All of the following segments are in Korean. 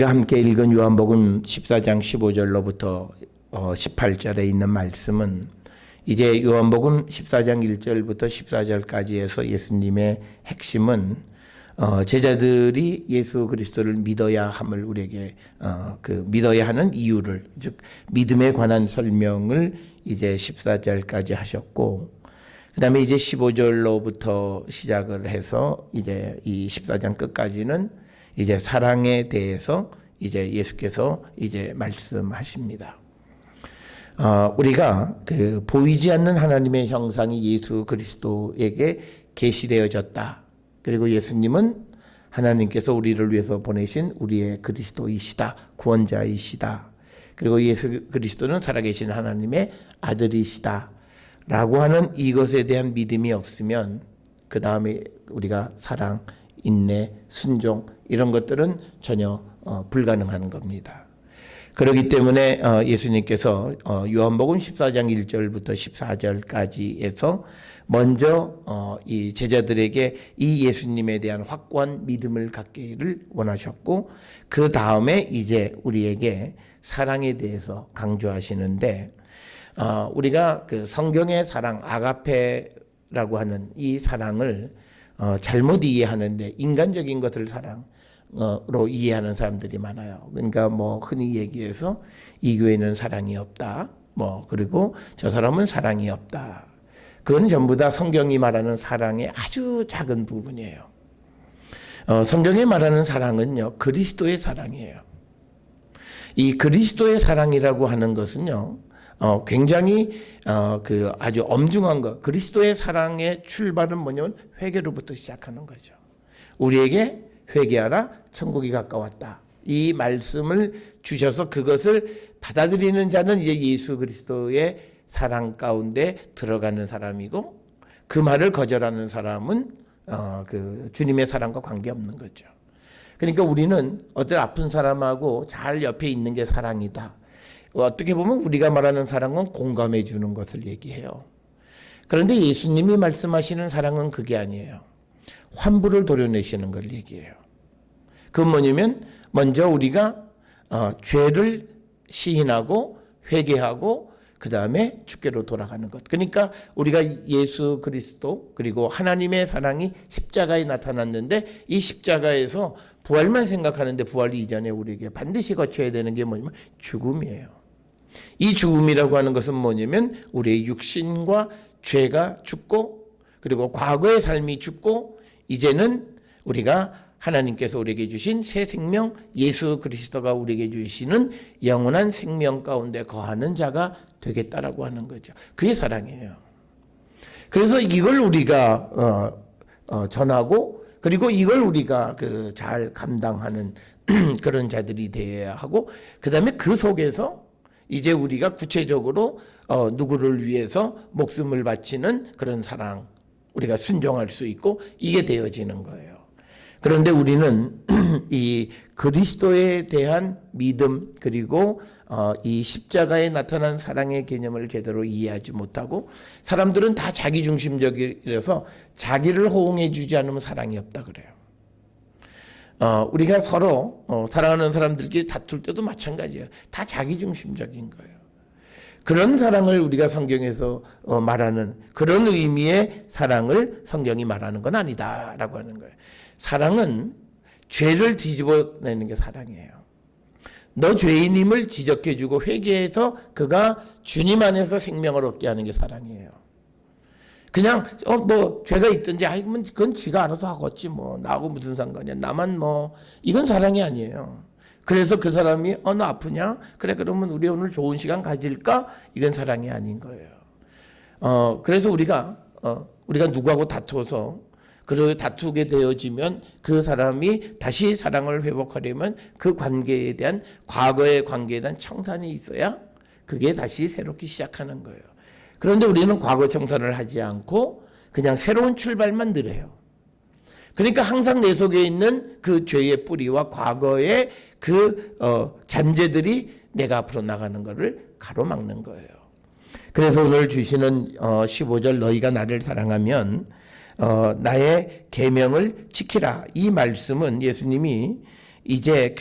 우리가 함께 읽은 요한복음 14장 15절로부터 18절에 있는 말씀은 이제 요한복음 14장 1절부터 14절까지 해서 예수님의 핵심은 제자들이 예수 그리스도를 믿어야 함을 우리에게 믿어야 하는 이유를, 즉 믿음에 관한 설명을 이제 14절까지 하셨고, 그다음에 이제 15절로부터 시작을 해서 이제 이 14장 끝까지는 이제 사랑에 대해서 이제 예수께서 이제 말씀하십니다. 우리가 보이지 않는 하나님의 형상이 예수 그리스도에게 계시되어졌다. 그리고 예수님은 하나님께서 우리를 위해서 보내신 우리의 그리스도이시다. 구원자이시다. 그리고 예수 그리스도는 살아계신 하나님의 아들이시다. 라고 하는 이것에 대한 믿음이 없으면 그 다음에 우리가 사랑, 인내, 순종 이런 것들은 전혀 불가능한 겁니다. 그렇기 때문에 예수님께서 요한복음 14장 1절부터 14절까지 해서 먼저 이 제자들에게 이 예수님에 대한 확고한 믿음을 갖기를 원하셨고, 그 다음에 이제 우리에게 사랑에 대해서 강조하시는데, 우리가 그 성경의 사랑, 아가페라고 하는 이 사랑을 잘못 이해하는데 인간적인 것을 사랑으로 이해하는 사람들이 많아요. 그러니까 뭐 흔히 얘기해서 이 교회는 사랑이 없다. 그리고 저 사람은 사랑이 없다. 그건 전부 다 성경이 말하는 사랑의 아주 작은 부분이에요. 성경이 말하는 사랑은요, 그리스도의 사랑이에요. 이 그리스도의 사랑이라고 하는 것은요, 굉장히 아주 엄중한 것. 그리스도의 사랑의 출발은 뭐냐면 회개로부터 시작하는 거죠. 우리에게 회개하라, 천국이 가까웠다. 이 말씀을 주셔서 그것을 받아들이는 자는 이제 예수 그리스도의 사랑 가운데 들어가는 사람이고, 그 말을 거절하는 사람은 그 주님의 사랑과 관계없는 거죠. 그러니까 우리는 어떤 아픈 사람하고 잘 옆에 있는 게 사랑이다. 어떻게 보면 우리가 말하는 사랑은 공감해 주는 것을 얘기해요. 그런데 예수님이 말씀하시는 사랑은 그게 아니에요. 환부를 도려내시는 걸 얘기해요. 그건 뭐냐면 먼저 우리가 죄를 시인하고 회개하고 그 다음에 주께로 돌아가는 것. 그러니까 우리가 예수 그리스도 그리고 하나님의 사랑이 십자가에 나타났는데, 이 십자가에서 부활만 생각하는데 부활 이전에 우리에게 반드시 거쳐야 되는 게 뭐냐면 죽음이에요. 이 죽음이라고 하는 것은 뭐냐면 우리의 육신과 죄가 죽고, 그리고 과거의 삶이 죽고, 이제는 우리가 하나님께서 우리에게 주신 새 생명, 예수 그리스도가 우리에게 주시는 영원한 생명 가운데 거하는 자가 되겠다라고 하는 거죠. 그게 사랑이에요. 그래서 이걸 우리가 전하고, 그리고 이걸 우리가 잘 감당하는 그런 자들이 되어야 하고, 그 다음에 그 속에서 이제 우리가 구체적으로 누구를 위해서 목숨을 바치는 그런 사랑, 우리가 순종할 수 있고, 이게 되어지는 거예요. 그런데 우리는 이 그리스도에 대한 믿음, 그리고 이 십자가에 나타난 사랑의 개념을 제대로 이해하지 못하고, 사람들은 다 자기중심적이라서 자기를 호응해 주지 않으면 사랑이 없다 그래요. 우리가 서로 사랑하는 사람들끼리 다툴 때도 마찬가지예요. 다 자기중심적인 거예요. 그런 사랑을 우리가 성경에서 말하는 그런 의미의 사랑을 성경이 말하는 건 아니다라고 하는 거예요. 사랑은 죄를 뒤집어내는 게 사랑이에요. 너 죄인임을 지적해주고 회개해서 그가 주님 안에서 생명을 얻게 하는 게 사랑이에요. 그냥 죄가 있든지 그러면 그건 지가 알아서 하겠지 나하고 무슨 상관이야, 나만 이건 사랑이 아니에요. 그래서 그 사람이 너 아프냐? 그래, 그러면 우리 오늘 좋은 시간 가질까? 이건 사랑이 아닌 거예요. 그래서 우리가 누구하고 다투어서 그리고 다투게 되어지면 그 사람이 다시 사랑을 회복하려면 그 관계에 대한, 과거의 관계에 대한 청산이 있어야 그게 다시 새롭게 시작하는 거예요. 그런데 우리는 과거 청산을 하지 않고 그냥 새로운 출발만 늘어요. 그러니까 항상 내 속에 있는 그 죄의 뿌리와 과거의 잔재들이 내가 앞으로 나가는 것을 가로막는 거예요. 그래서 오늘 주시는 15절, 너희가 나를 사랑하면 나의 계명을 지키라. 이 말씀은 예수님이 이제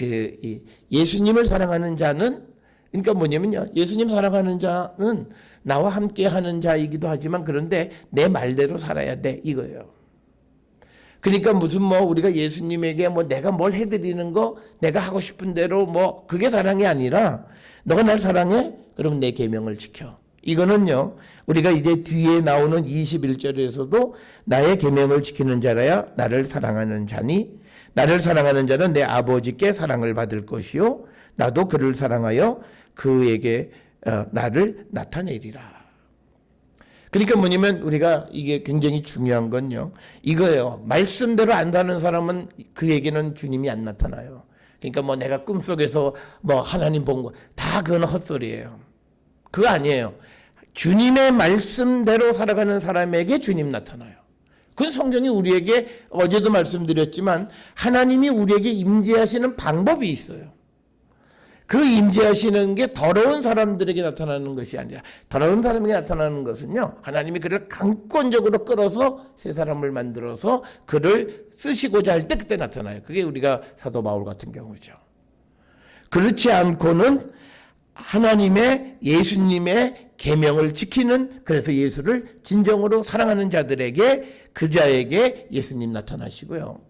예수님을 사랑하는 자는, 그러니까 뭐냐면요, 예수님 사랑하는 자는 나와 함께 하는 자이기도 하지만 그런데 내 말대로 살아야 돼, 이거예요. 그러니까 무슨 우리가 예수님에게 내가 뭘 해드리는 거, 내가 하고 싶은 대로 그게 사랑이 아니라, 너가 날 사랑해? 그러면 내 계명을 지켜. 이거는요, 우리가 이제 뒤에 나오는 21절에서도 나의 계명을 지키는 자라야 나를 사랑하는 자니, 나를 사랑하는 자는 내 아버지께 사랑을 받을 것이요, 나도 그를 사랑하여 그에게 나를 나타내리라. 그러니까 뭐냐면 우리가 이게 굉장히 중요한 건요, 이거예요. 말씀대로 안 사는 사람은 그에게는 주님이 안 나타나요. 그러니까 내가 꿈속에서 하나님 본 거 다 그건 헛소리예요. 그거 아니에요. 주님의 말씀대로 살아가는 사람에게 주님 나타나요. 그건 성경이 우리에게, 어제도 말씀드렸지만 하나님이 우리에게 임재하시는 방법이 있어요. 그 임재하시는 게 더러운 사람들에게 나타나는 것이 아니라, 더러운 사람에게 나타나는 것은요, 하나님이 그를 강권적으로 끌어서 새 사람을 만들어서 그를 쓰시고자 할 때 그때 나타나요. 그게 우리가 사도 바울 같은 경우죠. 그렇지 않고는 하나님의, 예수님의 계명을 지키는, 그래서 예수를 진정으로 사랑하는 자들에게, 그 자에게 예수님 나타나시고요.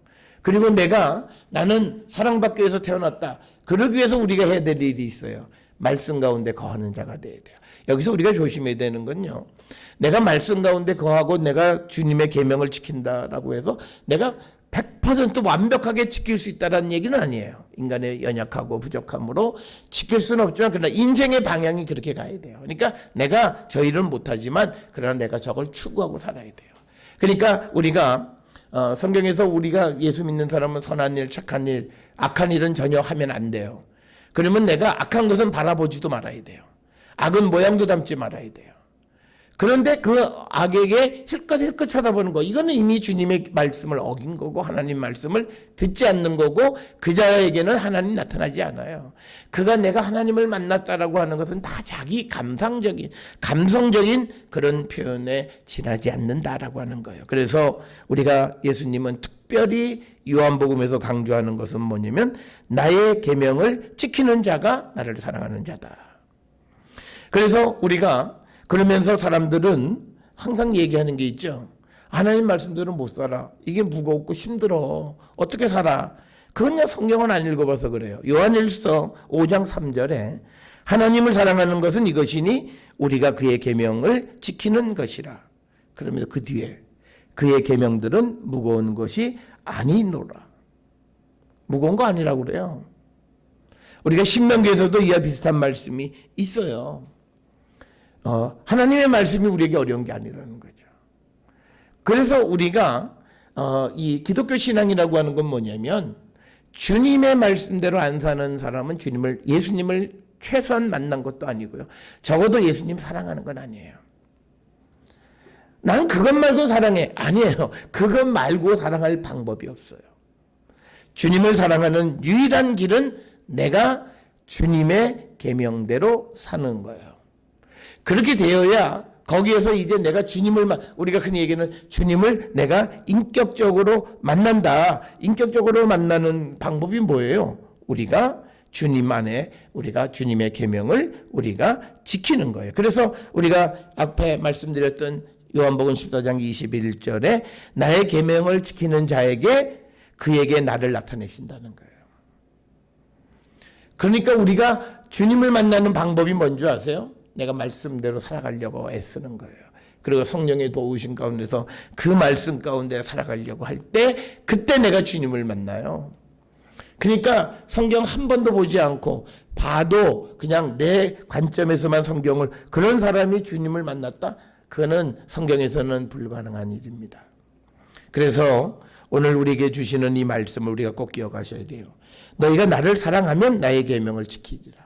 그리고 나는 사랑받기 위해서 태어났다. 그러기 위해서 우리가 해야 될 일이 있어요. 말씀 가운데 거하는 자가 돼야 돼요. 여기서 우리가 조심해야 되는 건요, 내가 말씀 가운데 거하고 내가 주님의 계명을 지킨다라고 해서 내가 100% 완벽하게 지킬 수 있다는 얘기는 아니에요. 인간의 연약하고 부족함으로 지킬 수는 없지만, 그러나 인생의 방향이 그렇게 가야 돼요. 그러니까 내가 저 일은 못하지만 그러나 내가 저걸 추구하고 살아야 돼요. 그러니까 우리가 성경에서 우리가 예수 믿는 사람은 선한 일, 착한 일, 악한 일은 전혀 하면 안 돼요. 그러면 내가 악한 것은 바라보지도 말아야 돼요. 악은 모양도 담지 말아야 돼요. 그런데 그 악에게 힐끗힐끗 쳐다보는 거, 이거는 이미 주님의 말씀을 어긴 거고 하나님 말씀을 듣지 않는 거고, 그 자에게는 하나님 나타나지 않아요. 그가 내가 하나님을 만났다라고 하는 것은 다 자기 감성적인 그런 표현에 지나지 않는다라고 하는 거예요. 그래서 우리가 예수님은 특별히 요한복음에서 강조하는 것은 뭐냐면, 나의 계명을 지키는 자가 나를 사랑하는 자다. 그래서 우리가 그러면서 사람들은 항상 얘기하는 게 있죠. 하나님 말씀대로 못 살아. 이게 무겁고 힘들어. 어떻게 살아? 그건요, 성경은 안 읽어봐서 그래요. 요한일서 5장 3절에 하나님을 사랑하는 것은 이것이니 우리가 그의 계명을 지키는 것이라. 그러면서 그 뒤에 그의 계명들은 무거운 것이 아니노라. 무거운 거 아니라고 그래요. 우리가 신명기에서도 이와 비슷한 말씀이 있어요. 하나님의 말씀이 우리에게 어려운 게 아니라는 거죠. 그래서 우리가 이 기독교 신앙이라고 하는 건 뭐냐면, 주님의 말씀대로 안 사는 사람은 예수님을 최소한 만난 것도 아니고요, 적어도 예수님 사랑하는 건 아니에요. 나는 그것 말고 사랑해. 아니에요. 그것 말고 사랑할 방법이 없어요. 주님을 사랑하는 유일한 길은 내가 주님의 계명대로 사는 거예요. 그렇게 되어야 거기에서 이제 내가 우리가 흔히 얘기하는 주님을 내가 인격적으로 만난다. 인격적으로 만나는 방법이 뭐예요? 우리가 주님 안에, 우리가 주님의 계명을 우리가 지키는 거예요. 그래서 우리가 앞에 말씀드렸던 요한복음 14장 21절에 나의 계명을 지키는 자에게 그에게 나를 나타내신다는 거예요. 그러니까 우리가 주님을 만나는 방법이 뭔지 아세요? 내가 말씀대로 살아가려고 애쓰는 거예요. 그리고 성령의 도우심 가운데서 그 말씀 가운데 살아가려고 할 때, 그때 내가 주님을 만나요. 그러니까 성경 한 번도 보지 않고 봐도 그냥 내 관점에서만 성경을, 그런 사람이 주님을 만났다? 그거는 성경에서는 불가능한 일입니다. 그래서 오늘 우리에게 주시는 이 말씀을 우리가 꼭 기억하셔야 돼요. 너희가 나를 사랑하면 나의 계명을 지키리라.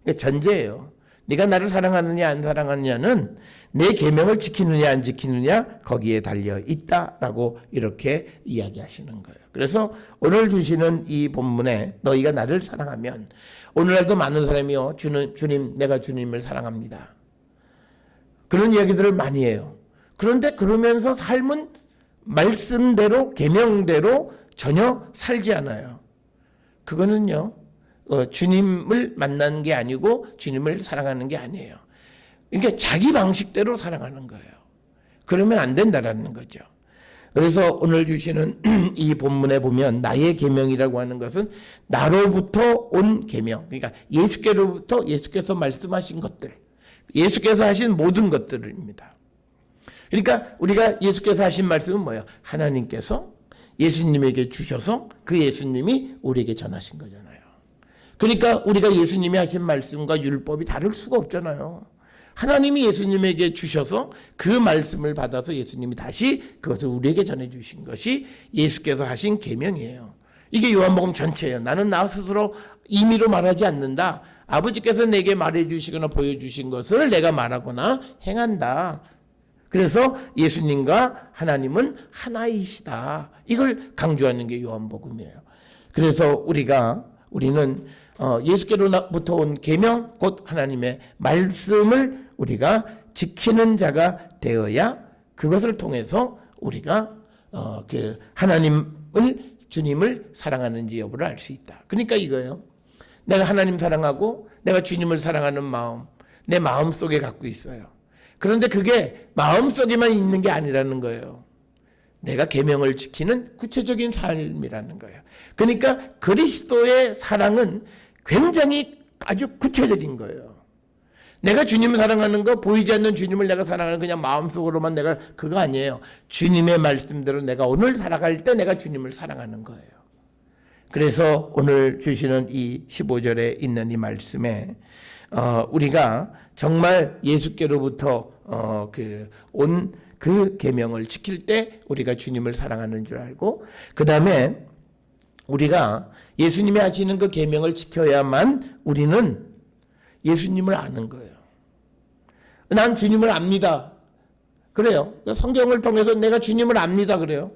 이게 전제예요. 네가 나를 사랑하느냐 안 사랑하느냐는 내 계명을 지키느냐 안 지키느냐 거기에 달려 있다라고 이렇게 이야기하시는 거예요. 그래서 오늘 주시는 이 본문에 너희가 나를 사랑하면, 오늘날도 많은 사람이요, 주님 내가 주님을 사랑합니다, 그런 이야기들을 많이 해요. 그런데 그러면서 삶은 말씀대로 계명대로 전혀 살지 않아요. 그거는요, 주님을 만나는 게 아니고 주님을 사랑하는 게 아니에요. 그러니까 자기 방식대로 사랑하는 거예요. 그러면 안 된다라는 거죠. 그래서 오늘 주시는 이 본문에 보면 나의 계명이라고 하는 것은 나로부터 온 계명, 그러니까 예수께로부터 예수께서 말씀하신 것들, 예수께서 하신 모든 것들입니다. 그러니까 우리가 예수께서 하신 말씀은 뭐예요? 하나님께서 예수님에게 주셔서 그 예수님이 우리에게 전하신 거잖아요. 그러니까 우리가 예수님이 하신 말씀과 율법이 다를 수가 없잖아요. 하나님이 예수님에게 주셔서 그 말씀을 받아서 예수님이 다시 그것을 우리에게 전해주신 것이 예수께서 하신 계명이에요. 이게 요한복음 전체예요. 나는 나 스스로 임의로 말하지 않는다. 아버지께서 내게 말해주시거나 보여주신 것을 내가 말하거나 행한다. 그래서 예수님과 하나님은 하나이시다. 이걸 강조하는 게 요한복음이에요. 그래서 우리는 예수께로부터 온 계명, 곧 하나님의 말씀을 우리가 지키는 자가 되어야 그것을 통해서 우리가 그 하나님을, 주님을 사랑하는지 여부를 알 수 있다. 그러니까 이거예요. 내가 하나님 사랑하고 내가 주님을 사랑하는 마음, 내 마음 속에 갖고 있어요. 그런데 그게 마음 속에만 있는 게 아니라는 거예요. 내가 계명을 지키는 구체적인 삶이라는 거예요. 그러니까 그리스도의 사랑은 굉장히 아주 구체적인 거예요. 내가 주님을 사랑하는 거, 보이지 않는 주님을 내가 사랑하는 그냥 마음속으로만 내가 그거 아니에요. 주님의 말씀대로 내가 오늘 살아갈 때 내가 주님을 사랑하는 거예요. 그래서 오늘 주시는 이 15절에 있는 이 말씀에 우리가 정말 예수께로부터 온 그 계명을 지킬 때 우리가 주님을 사랑하는 줄 알고, 그 다음에 우리가 예수님이 하시는 그 계명을 지켜야만 우리는 예수님을 아는 거예요. 난 주님을 압니다. 그래요. 성경을 통해서 내가 주님을 압니다. 그래요.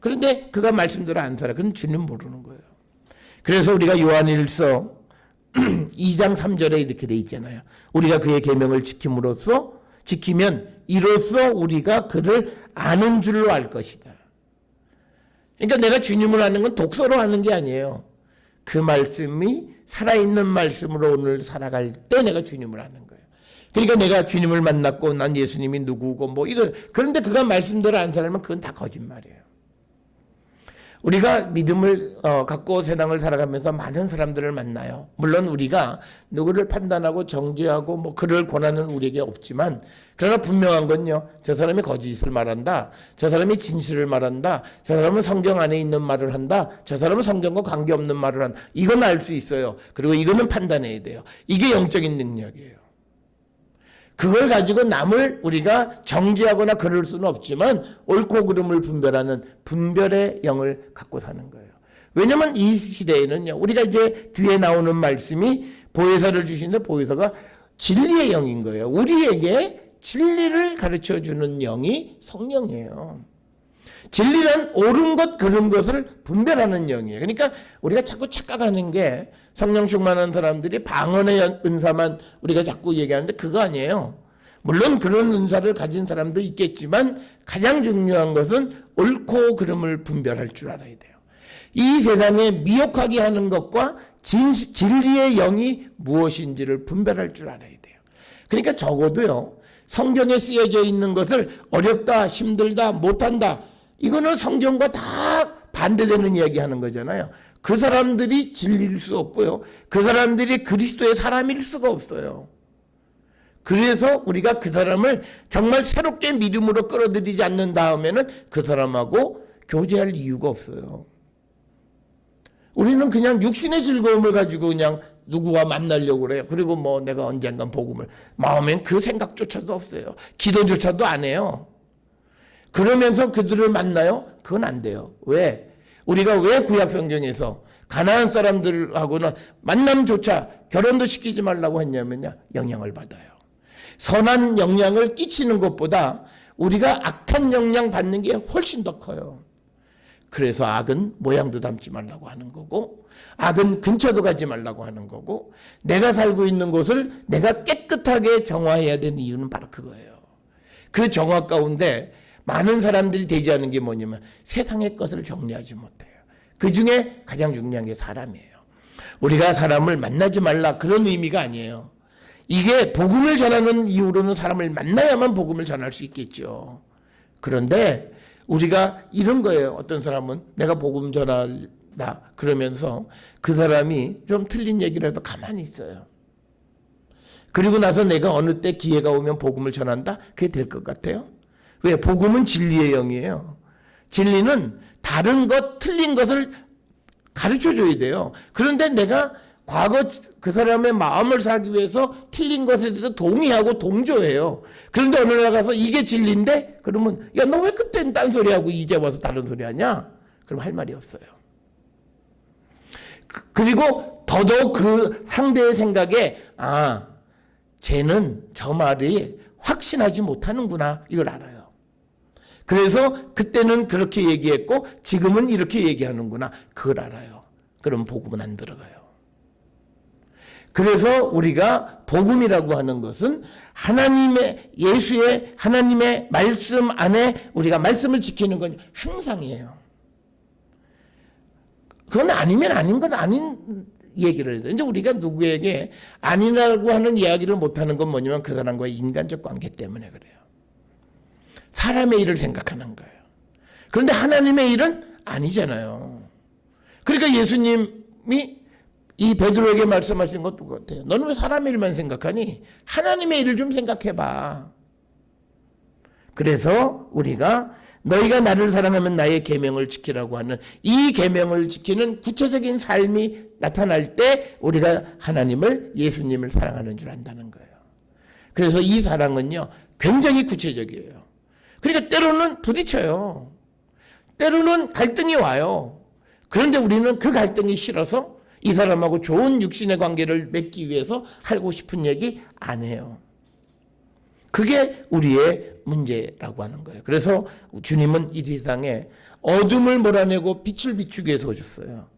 그런데 그가 말씀대로 안 살아. 그건 주님 모르는 거예요. 그래서 우리가 요한일서 2장 3절에 이렇게 돼 있잖아요. 우리가 그의 계명을 지키면 이로써 우리가 그를 아는 줄로 알 것이다. 그러니까 내가 주님을 아는 건 독서로 하는 게 아니에요. 그 말씀이 살아있는 말씀으로 오늘 살아갈 때 내가 주님을 아는 거예요. 그러니까 내가 주님을 만났고 난 예수님이 누구고 그런데 그가 말씀대로 안 살면 그건 다 거짓말이에요. 우리가 믿음을 갖고 세상을 살아가면서 많은 사람들을 만나요. 물론 우리가 누구를 판단하고 정죄하고 그를 권하는 우리에게 없지만, 그러나 분명한 건요, 저 사람이 거짓을 말한다, 저 사람이 진실을 말한다, 저 사람은 성경 안에 있는 말을 한다, 저 사람은 성경과 관계없는 말을 한다. 이건 알 수 있어요. 그리고 이거는 판단해야 돼요. 이게 영적인 능력이에요. 그걸 가지고 남을 우리가 정죄하거나 그럴 수는 없지만 옳고 그름을 분별하는 분별의 영을 갖고 사는 거예요. 왜냐하면 이 시대에는요, 우리가 이제 뒤에 나오는 말씀이 보혜사를 주시는데 보혜사가 진리의 영인 거예요. 우리에게 진리를 가르쳐주는 영이 성령이에요. 진리란 옳은 것, 그른 것을 분별하는 영이에요. 그러니까 우리가 자꾸 착각하는 게 성령 충만한 사람들이 방언의 은사만 우리가 자꾸 얘기하는데 그거 아니에요. 물론 그런 은사를 가진 사람도 있겠지만 가장 중요한 것은 옳고 그름을 분별할 줄 알아야 돼요. 이 세상에 미혹하게 하는 것과 진리의 영이 무엇인지를 분별할 줄 알아야 돼요. 그러니까 적어도요, 성경에 쓰여져 있는 것을 어렵다, 힘들다, 못한다, 이거는 성경과 다 반대되는 이야기 하는 거잖아요. 그 사람들이 진리일 수 없고요, 그 사람들이 그리스도의 사람일 수가 없어요. 그래서 우리가 그 사람을 정말 새롭게 믿음으로 끌어들이지 않는 다음에는 그 사람하고 교제할 이유가 없어요. 우리는 그냥 육신의 즐거움을 가지고 그냥 누구와 만나려고 그래요. 그리고 내가 언젠간 복음을, 마음엔 그 생각조차도 없어요. 기도조차도 안 해요. 그러면서 그들을 만나요? 그건 안 돼요. 왜? 우리가 왜 구약 성경에서 가나안 사람들하고는 만남조차 결혼도 시키지 말라고 했냐면요, 영향을 받아요. 선한 영향을 끼치는 것보다 우리가 악한 영향 받는 게 훨씬 더 커요. 그래서 악은 모양도 담지 말라고 하는 거고, 악은 근처도 가지 말라고 하는 거고, 내가 살고 있는 곳을 내가 깨끗하게 정화해야 되는 이유는 바로 그거예요. 그 정화 가운데 많은 사람들이 되지 않은 게 뭐냐면 세상의 것을 정리하지 못해요. 그 중에 가장 중요한 게 사람이에요. 우리가 사람을 만나지 말라 그런 의미가 아니에요. 이게 복음을 전하는 이유로는 사람을 만나야만 복음을 전할 수 있겠죠. 그런데 우리가 이런 거예요. 어떤 사람은 내가 복음 전한다 그러면서 그 사람이 좀 틀린 얘기를 해도 가만히 있어요. 그리고 나서 내가 어느 때 기회가 오면 복음을 전한다? 그게 될 것 같아요? 왜? 복음은 진리의 영이에요. 진리는 다른 것, 틀린 것을 가르쳐줘야 돼요. 그런데 내가 과거 그 사람의 마음을 사기 위해서 틀린 것에 대해서 동의하고 동조해요. 그런데 어느 날 가서 이게 진리인데? 그러면 야, 너 왜 그땐 딴 소리 하고 이제 와서 다른 소리 하냐? 그럼 할 말이 없어요. 그리고 더더욱 그 상대의 생각에 쟤는 저 말이 확신하지 못하는구나 이걸 알아요. 그래서 그때는 그렇게 얘기했고 지금은 이렇게 얘기하는구나 그걸 알아요. 그럼 복음은 안 들어가요. 그래서 우리가 복음이라고 하는 것은 하나님의 예수의 하나님의 말씀 안에 우리가 말씀을 지키는 건 항상이에요. 그건 아니면 아닌 건 아닌 얘기를 해야 돼요. 이제 우리가 누구에게 아니라고 하는 이야기를 못하는 건 뭐냐면 그 사람과의 인간적 관계 때문에 그래요. 사람의 일을 생각하는 거예요. 그런데 하나님의 일은 아니잖아요. 그러니까 예수님이 이 베드로에게 말씀하신 것도 같아요. 너는 왜 사람의 일만 생각하니? 하나님의 일을 좀 생각해봐. 그래서 우리가 너희가 나를 사랑하면 나의 계명을 지키라고 하는 이 계명을 지키는 구체적인 삶이 나타날 때 우리가 하나님을 예수님을 사랑하는 줄 안다는 거예요. 그래서 이 사랑은요 굉장히 구체적이에요. 그러니까 때로는 부딪혀요. 때로는 갈등이 와요. 그런데 우리는 그 갈등이 싫어서 이 사람하고 좋은 육신의 관계를 맺기 위해서 하고 싶은 얘기 안 해요. 그게 우리의 문제라고 하는 거예요. 그래서 주님은 이 세상에 어둠을 몰아내고 빛을 비추기 위해서 오셨어요.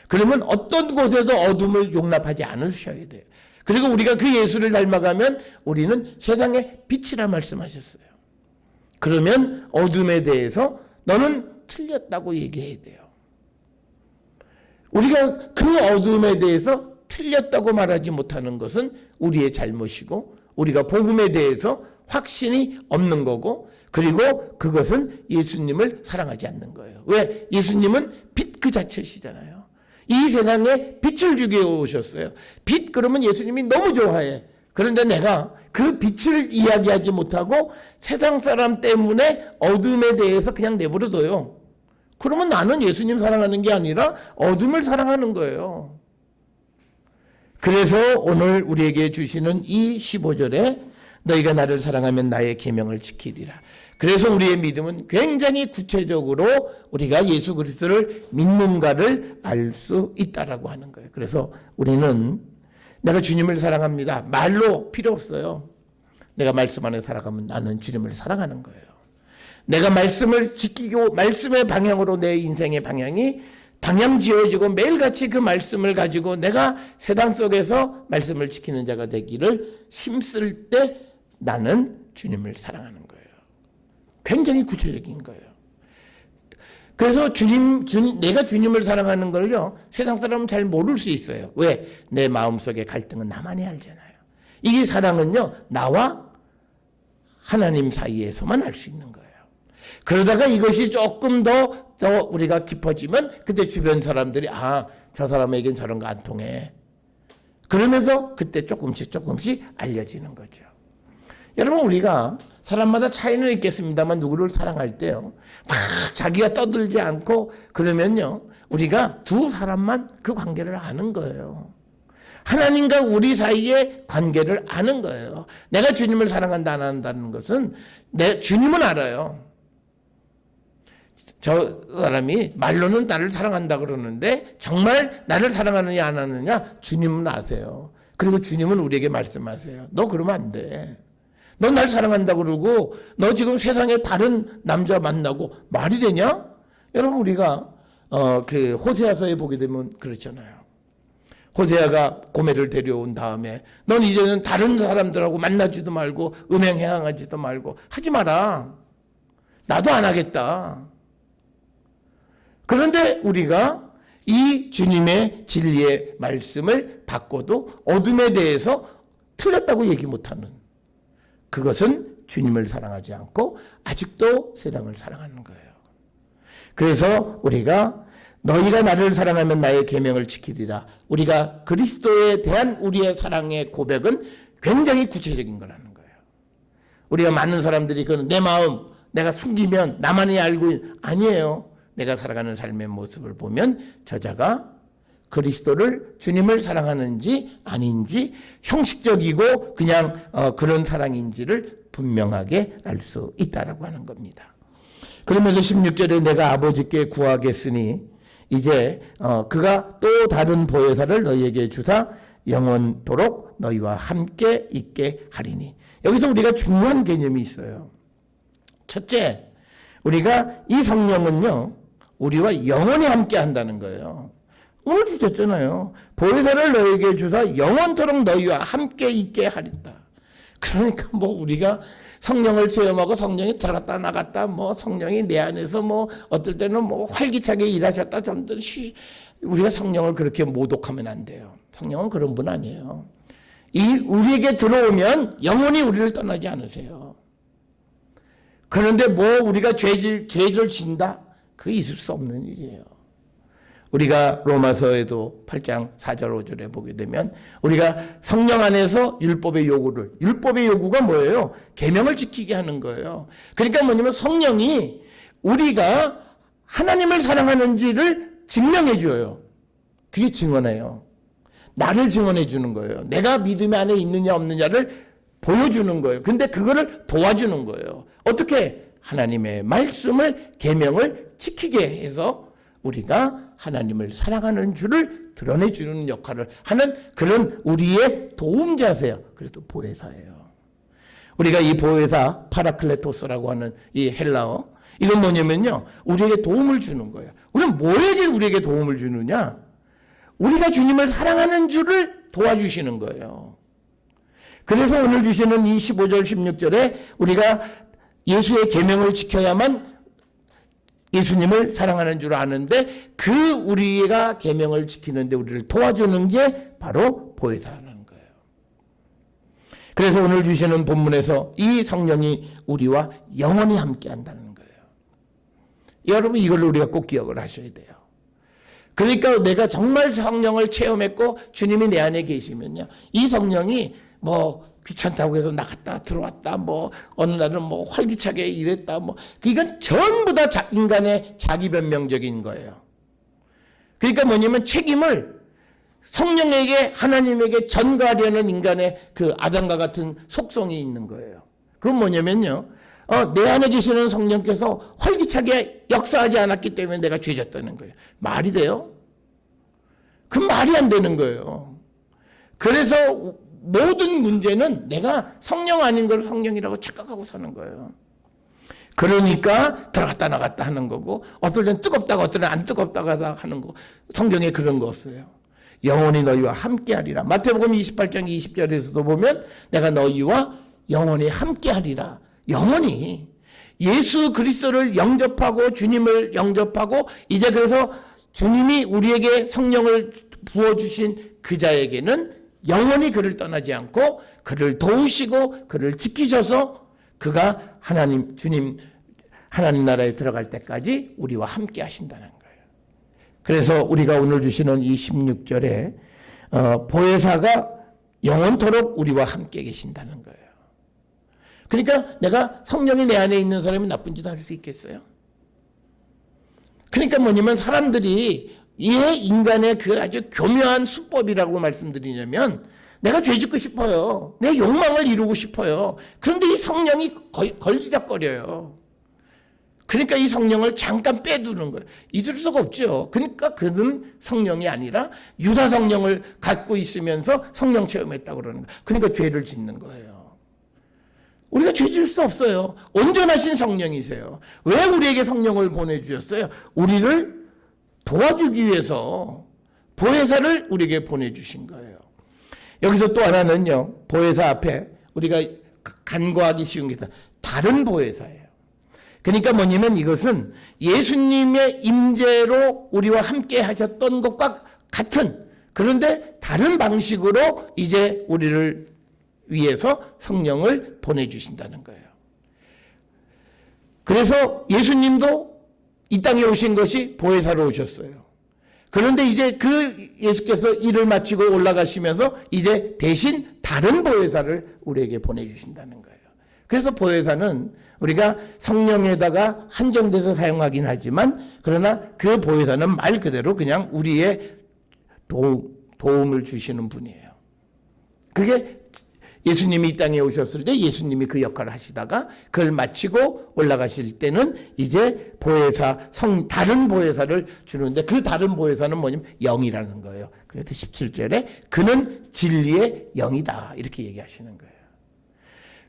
그러면 어떤 곳에도 어둠을 용납하지 않으셔야 돼요. 그리고 우리가 그 예수를 닮아가면 우리는 세상의 빛이라 말씀하셨어요. 그러면 어둠에 대해서 너는 틀렸다고 얘기해야 돼요. 우리가 그 어둠에 대해서 틀렸다고 말하지 못하는 것은 우리의 잘못이고 우리가 복음에 대해서 확신이 없는 거고 그리고 그것은 예수님을 사랑하지 않는 거예요. 왜? 예수님은 빛 그 자체시잖아요. 이 세상에 빛을 주기 위해 오셨어요. 빛 그러면 예수님이 너무 좋아해. 그런데 내가 그 빛을 이야기하지 못하고 세상 사람 때문에 어둠에 대해서 그냥 내버려둬요. 그러면 나는 예수님 사랑하는 게 아니라 어둠을 사랑하는 거예요. 그래서 오늘 우리에게 주시는 이 15절에 너희가 나를 사랑하면 나의 계명을 지키리라. 그래서 우리의 믿음은 굉장히 구체적으로 우리가 예수 그리스도를 믿는가를 알 수 있다라고 하는 거예요. 그래서 우리는 내가 주님을 사랑합니다. 말로 필요 없어요. 내가 말씀 안에 살아가면 나는 주님을 사랑하는 거예요. 내가 말씀을 지키고 말씀의 방향으로 내 인생의 방향이 방향 지어지고 매일같이 그 말씀을 가지고 내가 세상 속에서 말씀을 지키는 자가 되기를 힘쓸 때 나는 주님을 사랑하는 거예요. 굉장히 구체적인 거예요. 그래서 내가 주님을 사랑하는 걸요, 세상 사람은 잘 모를 수 있어요. 왜? 내 마음속의 갈등은 나만이 알잖아요. 이 사랑은요, 나와 하나님 사이에서만 알 수 있는 거예요. 그러다가 이것이 조금 더 우리가 깊어지면 그때 주변 사람들이 저 사람에겐 저런 거 안 통해. 그러면서 그때 조금씩 알려지는 거죠. 여러분 우리가 사람마다 차이는 있겠습니다만 누구를 사랑할 때요. 막 자기가 떠들지 않고 그러면요. 우리가 두 사람만 그 관계를 아는 거예요. 하나님과 우리 사이의 관계를 아는 거예요. 내가 주님을 사랑한다 안 한다는 것은 주님은 알아요. 저 사람이 말로는 나를 사랑한다 그러는데 정말 나를 사랑하느냐 안 하느냐 주님은 아세요. 그리고 주님은 우리에게 말씀하세요. 너 그러면 안 돼. 너 날 사랑한다 그러고 너 지금 세상에 다른 남자 만나고 말이 되냐? 여러분 우리가 그 호세아서에 보게 되면 그렇잖아요. 호세아가 고멜을 데려온 다음에 넌 이제는 다른 사람들하고 만나지도 말고 음행행하지도 말고 하지 마라. 나도 안 하겠다. 그런데 우리가 이 주님의 진리의 말씀을 받고도 어둠에 대해서 틀렸다고 얘기 못하는, 그것은 주님을 사랑하지 않고 아직도 세상을 사랑하는 거예요. 그래서 우리가 너희가 나를 사랑하면 나의 계명을 지키리라. 우리가 그리스도에 대한 우리의 사랑의 고백은 굉장히 구체적인 거라는 거예요. 우리가 많은 사람들이 내 마음 내가 숨기면 나만이 알고 아니에요. 내가 살아가는 삶의 모습을 보면 저자가 그리스도를, 주님을 사랑하는지 아닌지, 형식적이고 그냥 그런 사랑인지를 분명하게 알 수 있다라고 하는 겁니다. 그러면서 16절에 내가 아버지께 구하겠으니 이제 그가 또 다른 보혜사를 너희에게 주사 영원토록 너희와 함께 있게 하리니. 여기서 우리가 중요한 개념이 있어요. 첫째, 우리가 이 성령은요, 우리와 영원히 함께 한다는 거예요. 오늘 주셨잖아요. 보혜사를 너희에게 주사 영원토록 너희와 함께 있게 하리다. 그러니까 우리가 성령을 체험하고 성령이 들어갔다 나갔다, 성령이 내 안에서 어떨 때는 활기차게 일하셨다, 점점 우리가 성령을 그렇게 모독하면 안 돼요. 성령은 그런 분 아니에요. 우리에게 들어오면 영원히 우리를 떠나지 않으세요. 그런데 우리가 죄를 진다? 그게 있을 수 없는 일이에요. 우리가 로마서에도 8장 4절 5절에 보게 되면 우리가 성령 안에서 율법의 요구가 뭐예요? 계명을 지키게 하는 거예요. 그러니까 뭐냐면 성령이 우리가 하나님을 사랑하는지를 증명해 줘요. 그게 증언해요. 나를 증언해 주는 거예요. 내가 믿음 안에 있느냐 없느냐를 보여주는 거예요. 근데 그거를 도와주는 거예요. 어떻게? 하나님의 말씀을, 계명을 지키게 해서 우리가 하나님을 사랑하는 줄을 드러내주는 역할을 하는 그런 우리의 도움자세요. 그래서 보혜사예요. 우리가 이 보혜사 파라클레토스라고 하는 이 헬라어, 이건 뭐냐면요, 우리에게 도움을 주는 거예요. 우리는 뭐에게 우리에게 도움을 주느냐? 우리가 주님을 사랑하는 줄을 도와주시는 거예요. 그래서 오늘 주시는 이 15절 16절에 우리가 예수의 계명을 지켜야만 예수님을 사랑하는 줄 아는데, 그 우리가 계명을 지키는데 우리를 도와주는 게 바로 보혜사라는 거예요. 그래서 오늘 주시는 본문에서 이 성령이 우리와 영원히 함께 한다는 거예요. 여러분, 이걸 우리가 꼭 기억을 하셔야 돼요. 그러니까 내가 정말 성령을 체험했고 주님이 내 안에 계시면요, 이 성령이 귀찮다고 해서 나갔다 들어왔다, 어느 날은 활기차게 일했다, 이건 전부 다 인간의 자기 변명적인 거예요. 그러니까 뭐냐면 책임을 성령에게, 하나님에게 전가하려는 인간의 그 아담과 같은 속성이 있는 거예요. 그건 뭐냐면요, 내 안에 계시는 성령께서 활기차게 역사하지 않았기 때문에 내가 죄졌다는 거예요. 말이 돼요? 그건 말이 안 되는 거예요. 그래서 모든 문제는 내가 성령 아닌 걸 성령이라고 착각하고 사는 거예요. 그러니까 들어갔다 나갔다 하는 거고, 어떨 땐 뜨겁다가 어떨 땐 안 뜨겁다가 하는 거. 성경에 그런 거 없어요. 영원히 너희와 함께하리라. 마태복음 28장 20절에서도 보면 내가 너희와 영원히 함께하리라. 영원히 예수 그리스도를 영접하고 주님을 영접하고, 이제 그래서 주님이 우리에게 성령을 부어주신 그 자에게는 영원히 그를 떠나지 않고 그를 도우시고 그를 지키셔서 그가 주님 하나님 나라에 들어갈 때까지 우리와 함께 하신다는 거예요. 그래서 우리가 오늘 주시는 이 16절에 보혜사가 영원토록 우리와 함께 계신다는 거예요. 그러니까 내가 성령이 내 안에 있는 사람이 나쁜 짓 할 수 있겠어요? 그러니까 뭐냐면 사람들이 인간의 그 아주 교묘한 수법이라고 말씀드리냐면, 내가 죄 짓고 싶어요. 내 욕망을 이루고 싶어요. 그런데 이 성령이 걸지작거려요. 그러니까 이 성령을 잠깐 빼두는 거예요. 잊을 수가 없죠. 그러니까 그는 성령이 아니라 유다 성령을 갖고 있으면서 성령 체험했다고 그러는 거예요. 그러니까 죄를 짓는 거예요. 우리가 죄 지을 수 없어요. 온전하신 성령이세요. 왜 우리에게 성령을 보내주셨어요? 우리를 도와주기 위해서 보혜사를 우리에게 보내주신 거예요. 여기서 또 하나는요, 보혜사 앞에 우리가 간과하기 쉬운 게 있어요. 다른 보혜사예요. 그러니까 뭐냐면 이것은 예수님의 임재로 우리와 함께 하셨던 것과 같은, 그런데 다른 방식으로 이제 우리를 위해서 성령을 보내주신다는 거예요. 그래서 예수님도 이 땅에 오신 것이 보혜사로 오셨어요. 그런데 이제 그 예수께서 일을 마치고 올라가시면서 이제 대신 다른 보혜사를 우리에게 보내주신다는 거예요. 그래서 보혜사는 우리가 성령에다가 한정돼서 사용하긴 하지만, 그러나 그 보혜사는 말 그대로 그냥 우리의 도움을 주시는 분이에요. 그게 예수님이 이 땅에 오셨을 때 예수님이 그 역할을 하시다가 그걸 마치고 올라가실 때는 이제 보혜사, 다른 보혜사를 주는데, 그 다른 보혜사는 뭐냐면 영이라는 거예요. 그래서 17절에 그는 진리의 영이다 이렇게 얘기하시는 거예요.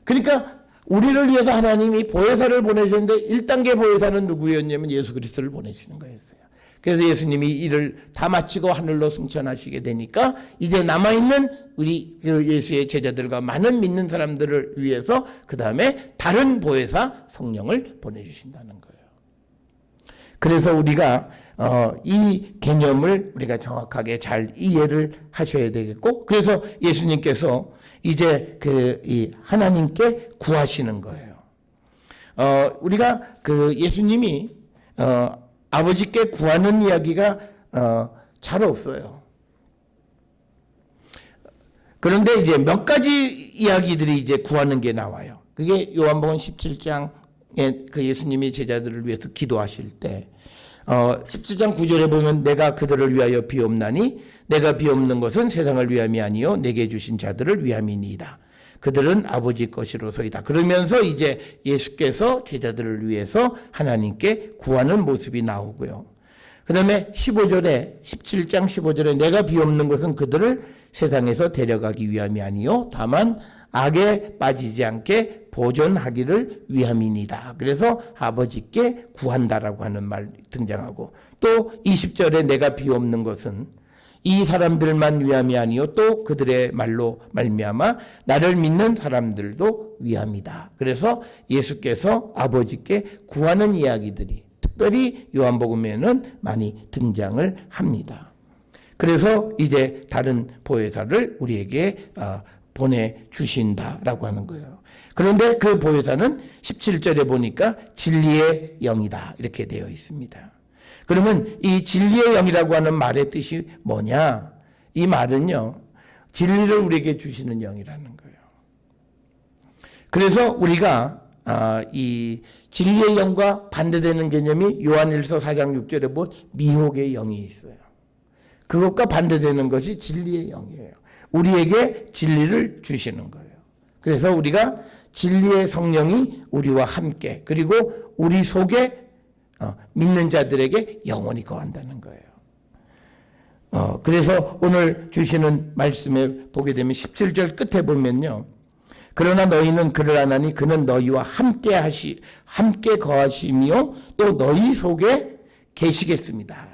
그러니까 우리를 위해서 하나님이 보혜사를 보내셨는데 1단계 보혜사는 누구였냐면 예수 그리스도를 보내시는 거였어요. 그래서 예수님이 일을 다 마치고 하늘로 승천하시게 되니까 이제 남아있는 우리 예수의 제자들과 많은 믿는 사람들을 위해서 그 다음에 다른 보혜사 성령을 보내주신다는 거예요. 그래서 우리가 이 개념을 우리가 정확하게 잘 이해를 하셔야 되겠고, 그래서 예수님께서 이제 이 하나님께 구하시는 거예요. 우리가 예수님이 아버지께 구하는 이야기가 잘 없어요. 그런데 이제 몇 가지 이야기들이 이제 구하는 게 나와요. 그게 요한복음 17장에 그 예수님이 제자들을 위해서 기도하실 때 17장 9절에 보면 내가 그들을 위하여 비옵나니 내가 비옵는 것은 세상을 위함이 아니요 내게 주신 자들을 위함이니이다. 그들은 아버지 것이로소이다. 그러면서 이제 예수께서 제자들을 위해서 하나님께 구하는 모습이 나오고요. 그 다음에 17장 15절에 내가 비옵는 것은 그들을 세상에서 데려가기 위함이 아니요 다만 악에 빠지지 않게 보존하기를 위함이니이다. 그래서 아버지께 구한다라고 하는 말 등장하고, 또 20절에 내가 비옵는 것은 이 사람들만 위함이 아니요 또 그들의 말로 말미암아 나를 믿는 사람들도 위함이다. 그래서 예수께서 아버지께 구하는 이야기들이 특별히 요한복음에는 많이 등장을 합니다. 그래서 이제 다른 보혜사를 우리에게 보내주신다라고 하는 거예요. 그런데 그 보혜사는 17절에 보니까 진리의 영이다 이렇게 되어 있습니다. 그러면 이 진리의 영이라고 하는 말의 뜻이 뭐냐? 이 말은요, 진리를 우리에게 주시는 영이라는 거예요. 그래서 우리가 이 진리의 영과 반대되는 개념이 요한일서 4장 6절에 본 미혹의 영이 있어요. 그것과 반대되는 것이 진리의 영이에요. 우리에게 진리를 주시는 거예요. 그래서 우리가 진리의 성령이 우리와 함께, 그리고 우리 속에 믿는 자들에게 영원히 거한다는 거예요. 그래서 오늘 주시는 말씀에 보게 되면 17절 끝에 보면요. 그러나 너희는 그를 아나니 그는 너희와 함께 거하시며 또 너희 속에 계시겠습니다.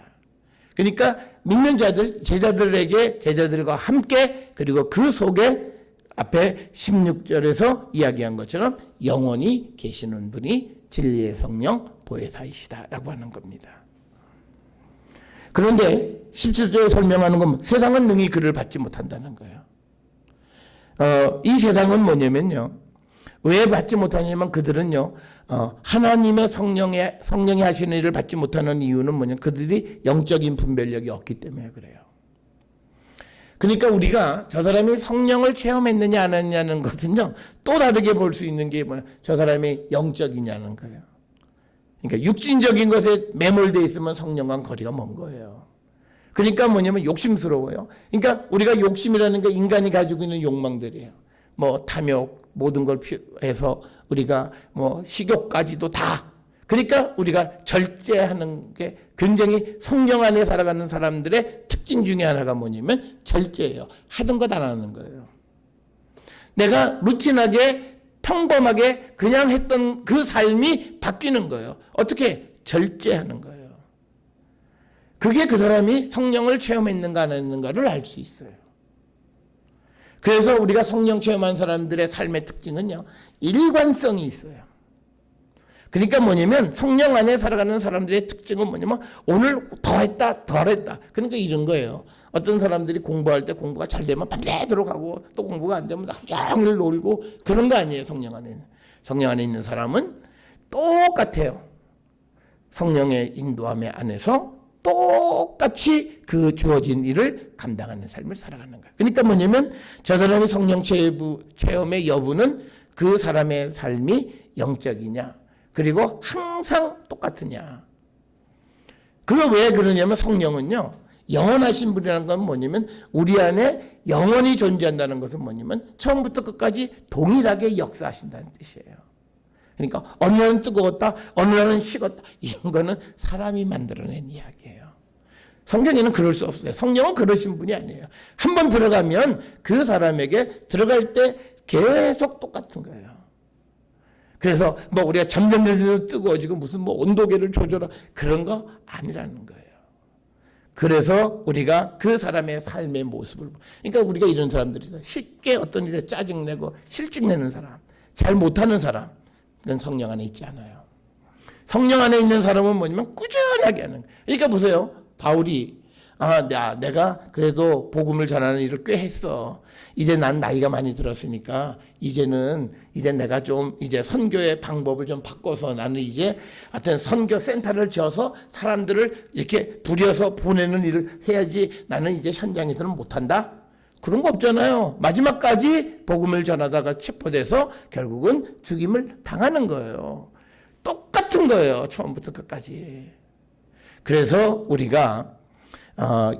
그러니까 믿는 자들, 제자들과 함께, 그리고 그 속에 앞에 16절에서 이야기한 것처럼 영원히 계시는 분이 진리의 성령 보혜사이시다라고 하는 겁니다. 그런데 17절에 설명하는 건 세상은 능히 그를 받지 못한다는 거예요. 이 세상은 뭐냐면요. 왜 받지 못하냐면 그들은요. 하나님의 성령이 하시는 일을 받지 못하는 이유는 뭐냐면 그들이 영적인 분별력이 없기 때문에 그래요. 그러니까 우리가 저 사람이 성령을 체험했느냐 안 했느냐는 것은요. 또 다르게 볼 수 있는 게 뭐냐. 저 사람이 영적이냐는 거예요. 그러니까 육신적인 것에 매몰되어 있으면 성령과는 거리가 먼 거예요. 그러니까 뭐냐면 욕심스러워요. 그러니까 우리가 욕심이라는 게 인간이 가지고 있는 욕망들이에요. 뭐 탐욕, 모든 걸 해서 우리가 뭐 식욕까지도 다. 그러니까 우리가 절제하는 게 굉장히 성령 안에 살아가는 사람들의 특징 중에 하나가 뭐냐면 절제예요. 하던 것 안 하는 거예요. 내가 루틴하게 평범하게 그냥 했던 그 삶이 바뀌는 거예요. 어떻게? 절제하는 거예요. 그게 그 사람이 성령을 체험했는가 안 했는가를 알 수 있어요. 그래서 우리가 성령 체험한 사람들의 삶의 특징은요. 일관성이 있어요. 그러니까 뭐냐면 성령 안에 살아가는 사람들의 특징은 뭐냐면 오늘 더했다 덜했다. 그러니까 이런 거예요. 어떤 사람들이 공부할 때 공부가 잘 되면 밤새도록 하고 또 공부가 안 되면 하루 종일 놀고 그런 거 아니에요. 성령 안에. 성령 안에 있는 사람은 똑같아요. 성령의 인도함에 안에서 똑같이 그 주어진 일을 감당하는 삶을 살아가는 거예요. 그러니까 뭐냐면 저 사람의 성령 체험의 여부는 그 사람의 삶이 영적이냐 그리고 항상 똑같으냐. 그게 왜 그러냐면 성령은요 영원하신 분이라는 건 뭐냐면 우리 안에 영원히 존재한다는 것은 뭐냐면 처음부터 끝까지 동일하게 역사하신다는 뜻이에요. 그러니까 어느 날은 뜨거웠다 어느 날은 식었다 이런 거는 사람이 만들어낸 이야기예요. 성경에는 그럴 수 없어요. 성령은 그러신 분이 아니에요. 한번 들어가면 그 사람에게 들어갈 때 계속 똑같은 거예요. 그래서 뭐 우리가 점점 뜨거워지고 무슨 뭐 온도계를 조절하고 그런 거 아니라는 거예요. 그래서 우리가 그 사람의 삶의 모습을 그러니까 우리가 이런 사람들이 있어요. 쉽게 어떤 일에 짜증내고 실증내는 사람 잘 못하는 사람 그건 성령 안에 있지 않아요. 성령 안에 있는 사람은 뭐냐면 꾸준하게 하는 거예요. 그러니까 보세요. 바울이 내가 그래도 복음을 전하는 일을 꽤 했어. 이제 난 나이가 많이 들었으니까 이제 내가 좀 이제 선교의 방법을 좀 바꿔서 나는 이제 하여튼 선교 센터를 지어서 사람들을 이렇게 부려서 보내는 일을 해야지 나는 이제 현장에서는 못한다. 그런 거 없잖아요. 마지막까지 복음을 전하다가 체포돼서 결국은 죽임을 당하는 거예요. 똑같은 거예요. 처음부터 끝까지. 그래서 우리가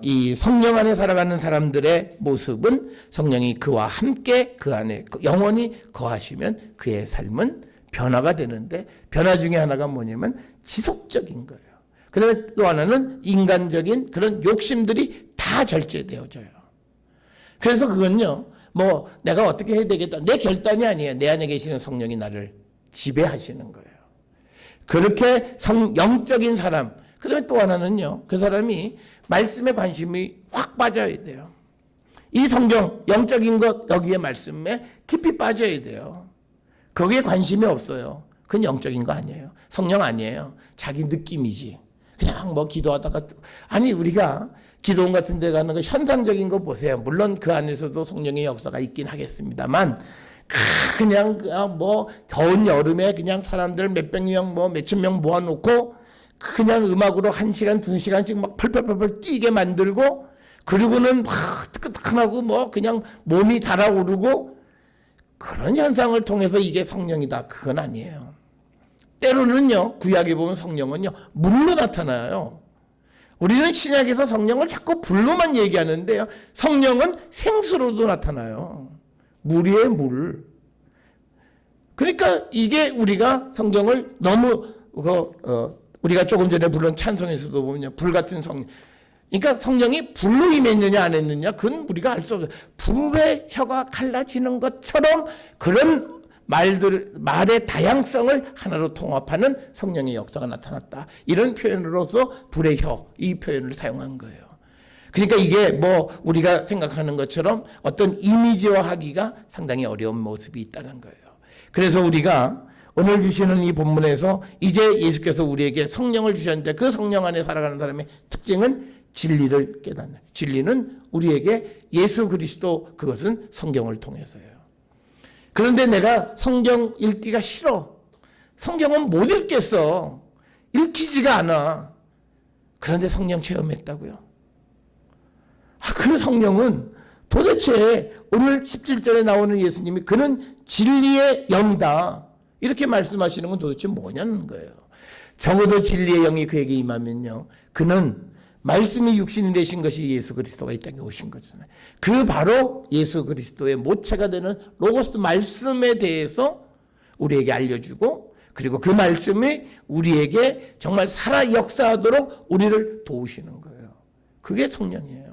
이 성령 안에 살아가는 사람들의 모습은 성령이 그와 함께 그 안에 영원히 거하시면 그의 삶은 변화가 되는데 변화 중에 하나가 뭐냐면 지속적인 거예요. 그다음에 또 하나는 인간적인 그런 욕심들이 다 절제되어져요. 그래서 그건요 뭐 내가 어떻게 해야 되겠다 내 결단이 아니에요. 내 안에 계시는 성령이 나를 지배하시는 거예요. 그렇게 영적인 사람 그 다음에 또 하나는요 그 사람이 말씀에 관심이 확 빠져야 돼요. 이 성경 영적인 것 여기에 말씀에 깊이 빠져야 돼요. 거기에 관심이 없어요. 그건 영적인 거 아니에요. 성령 아니에요. 자기 느낌이지. 그냥 뭐 기도하다가 아니 우리가 기도원 같은 데 가는 거 현상적인 거 보세요. 물론 그 안에서도 성령의 역사가 있긴 하겠습니다만 그냥 뭐 더운 여름에 그냥 사람들 몇백 명 뭐 몇천 명 모아놓고 그냥 음악으로 1시간 2시간씩 막 펄펄펄펄 뛰게 만들고 그리고는 막 뜨끈뜨끈하고 뭐 그냥 몸이 달아오르고 그런 현상을 통해서 이게 성령이다. 그건 아니에요. 때로는요 구약에 보면 성령은요 물로 나타나요. 우리는 신약에서 성령을 자꾸 불로만 얘기하는데요. 성령은 생수로도 나타나요. 물이에요, 물. 그러니까 이게 우리가 성경을 너무 우리가 조금 전에 부른 찬송에서도 보면요. 불 같은 성령. 그러니까 성령이 불로 임했느냐 안 했느냐 그건 우리가 알 수 없어요. 불의 혀가 갈라지는 것처럼 그런 말의 다양성을 하나로 통합하는 성령의 역사가 나타났다. 이런 표현으로서 불의 혀, 이 표현을 사용한 거예요. 그러니까 이게 뭐 우리가 생각하는 것처럼 어떤 이미지화하기가 상당히 어려운 모습이 있다는 거예요. 그래서 우리가 오늘 주시는 이 본문에서 이제 예수께서 우리에게 성령을 주셨는데 그 성령 안에 살아가는 사람의 특징은 진리를 깨닫는. 진리는 우리에게 예수 그리스도 그것은 성경을 통해서예요. 그런데 내가 성경 읽기가 싫어. 성경은 못 읽겠어. 읽히지가 않아. 그런데 성령 체험했다고요? 그 성령은 도대체 오늘 17절에 나오는 예수님이 그는 진리의 영이다. 이렇게 말씀하시는 건 도대체 뭐냐는 거예요. 적어도 진리의 영이 그에게 임하면요. 그는 말씀이 육신이 되신 것이 예수 그리스도가 이 땅에 오신 거잖아요. 그 바로 예수 그리스도의 모체가 되는 로고스 말씀에 대해서 우리에게 알려주고 그리고 그 말씀이 우리에게 정말 살아 역사하도록 우리를 도우시는 거예요. 그게 성령이에요.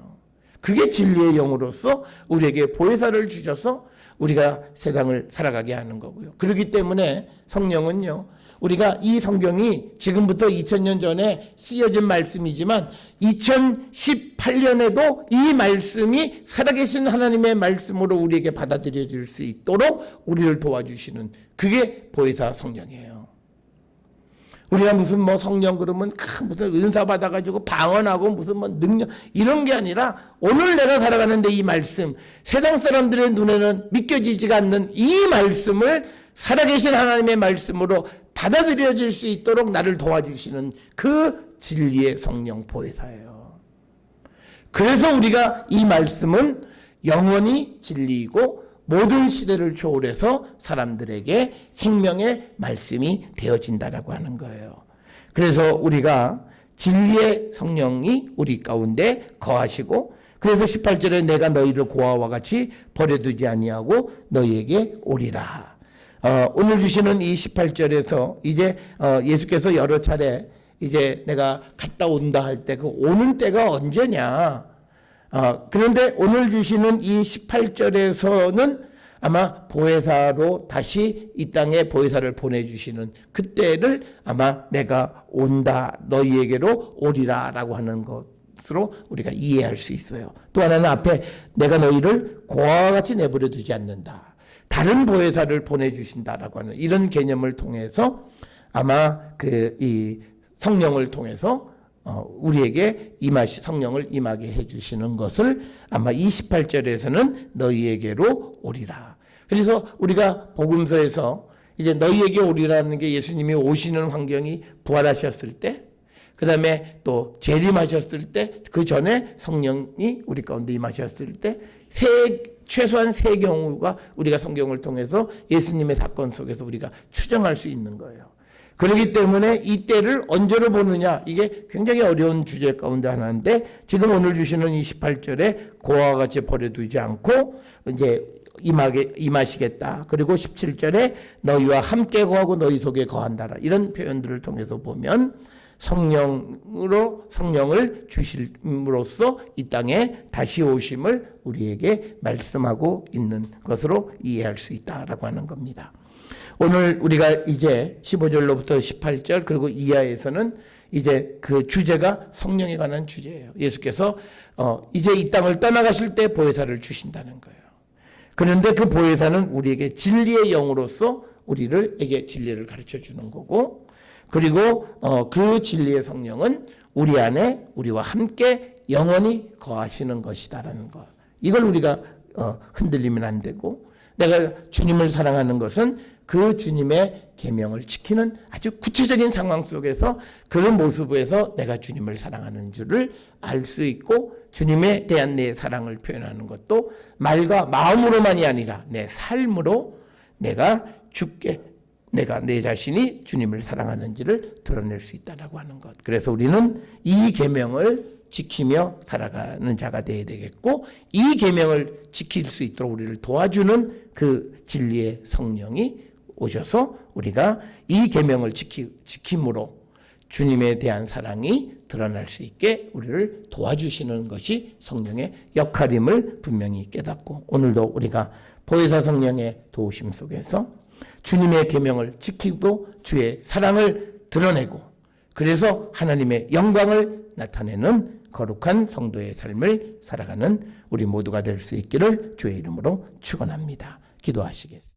그게 진리의 영으로서 우리에게 보혜사를 주셔서 우리가 세상을 살아가게 하는 거고요. 그렇기 때문에 성령은요. 우리가 이 성경이 지금부터 2000년 전에 쓰여진 말씀이지만 2018년에도 이 말씀이 살아계신 하나님의 말씀으로 우리에게 받아들여질 수 있도록 우리를 도와주시는 그게 보혜사 성령이에요. 우리가 무슨 뭐 성령 그러면 무슨 은사 받아가지고 방언하고 무슨 뭐 능력 이런 게 아니라 오늘 내가 살아가는데 이 말씀, 세상 사람들의 눈에는 믿겨지지가 않는 이 말씀을 살아계신 하나님의 말씀으로 받아들여질 수 있도록 나를 도와주시는 그 진리의 성령 보혜사예요. 그래서 우리가 이 말씀은 영원히 진리이고 모든 시대를 초월해서 사람들에게 생명의 말씀이 되어진다라고 하는 거예요. 그래서 우리가 진리의 성령이 우리 가운데 거하시고, 그래서 18절에 내가 너희를 고아와 같이 버려두지 아니하고 너희에게 오리라. 오늘 주시는 이 18절에서 이제 예수께서 여러 차례 이제 내가 갔다 온다 할 때 그 오는 때가 언제냐. 그런데 오늘 주시는 이 18절에서는 아마 보혜사로 다시 이 땅에 보혜사를 보내주시는 그때를 아마 내가 온다 너희에게로 오리라 라고 하는 것으로 우리가 이해할 수 있어요. 또 하나는 앞에 내가 너희를 고아와 같이 내버려 두지 않는다, 다른 보혜사를 보내주신다라고 하는 이런 개념을 통해서 아마 이 성령을 통해서 우리에게 성령을 임하게 해주시는 것을 아마 28절에서는 너희에게로 오리라. 그래서 우리가 복음서에서 이제 너희에게 오리라는 게 예수님이 오시는 환경이 부활하셨을 때, 그 다음에 또 재림하셨을 때, 그 전에 성령이 우리 가운데 임하셨을 때, 최소한 세 경우가 우리가 성경을 통해서 예수님의 사건 속에서 우리가 추정할 수 있는 거예요. 그렇기 때문에 이 때를 언제로 보느냐, 이게 굉장히 어려운 주제 가운데 하나인데, 지금 오늘 주시는 이 18절에 고아와 같이 버려두지 않고 이제 임하시겠다. 그리고 17절에 너희와 함께 거하고 너희 속에 거한다라. 이런 표현들을 통해서 보면 성령을 주심으로써 이 땅에 다시 오심을 우리에게 말씀하고 있는 것으로 이해할 수 있다라고 하는 겁니다. 오늘 우리가 이제 15절로부터 18절 그리고 이하에서는 이제 그 주제가 성령에 관한 주제예요. 예수께서 이제 이 땅을 떠나가실 때 보혜사를 주신다는 거예요. 그런데 그 보혜사는 우리에게 진리의 영으로서 우리에게 진리를 가르쳐 주는 거고, 그리고 그 진리의 성령은 우리 안에 우리와 함께 영원히 거하시는 것이다라는 것. 이걸 우리가 흔들리면 안 되고, 내가 주님을 사랑하는 것은 그 주님의 계명을 지키는 아주 구체적인 상황 속에서 그 모습에서 내가 주님을 사랑하는 줄을 알 수 있고, 주님에 대한 내 사랑을 표현하는 것도 말과 마음으로만이 아니라 내 삶으로 내가 내 자신이 주님을 사랑하는지를 드러낼 수 있다라고 하는 것. 그래서 우리는 이 계명을 지키며 살아가는 자가 되어야 되겠고, 이 계명을 지킬 수 있도록 우리를 도와주는 그 진리의 성령이 오셔서 우리가 이 계명을 지킴으로 주님에 대한 사랑이 드러날 수 있게 우리를 도와주시는 것이 성령의 역할임을 분명히 깨닫고, 오늘도 우리가 보혜사 성령의 도우심 속에서 주님의 계명을 지키고 주의 사랑을 드러내고, 그래서 하나님의 영광을 나타내는 거룩한 성도의 삶을 살아가는 우리 모두가 될 수 있기를 주의 이름으로 축원합니다. 기도하시겠습니다.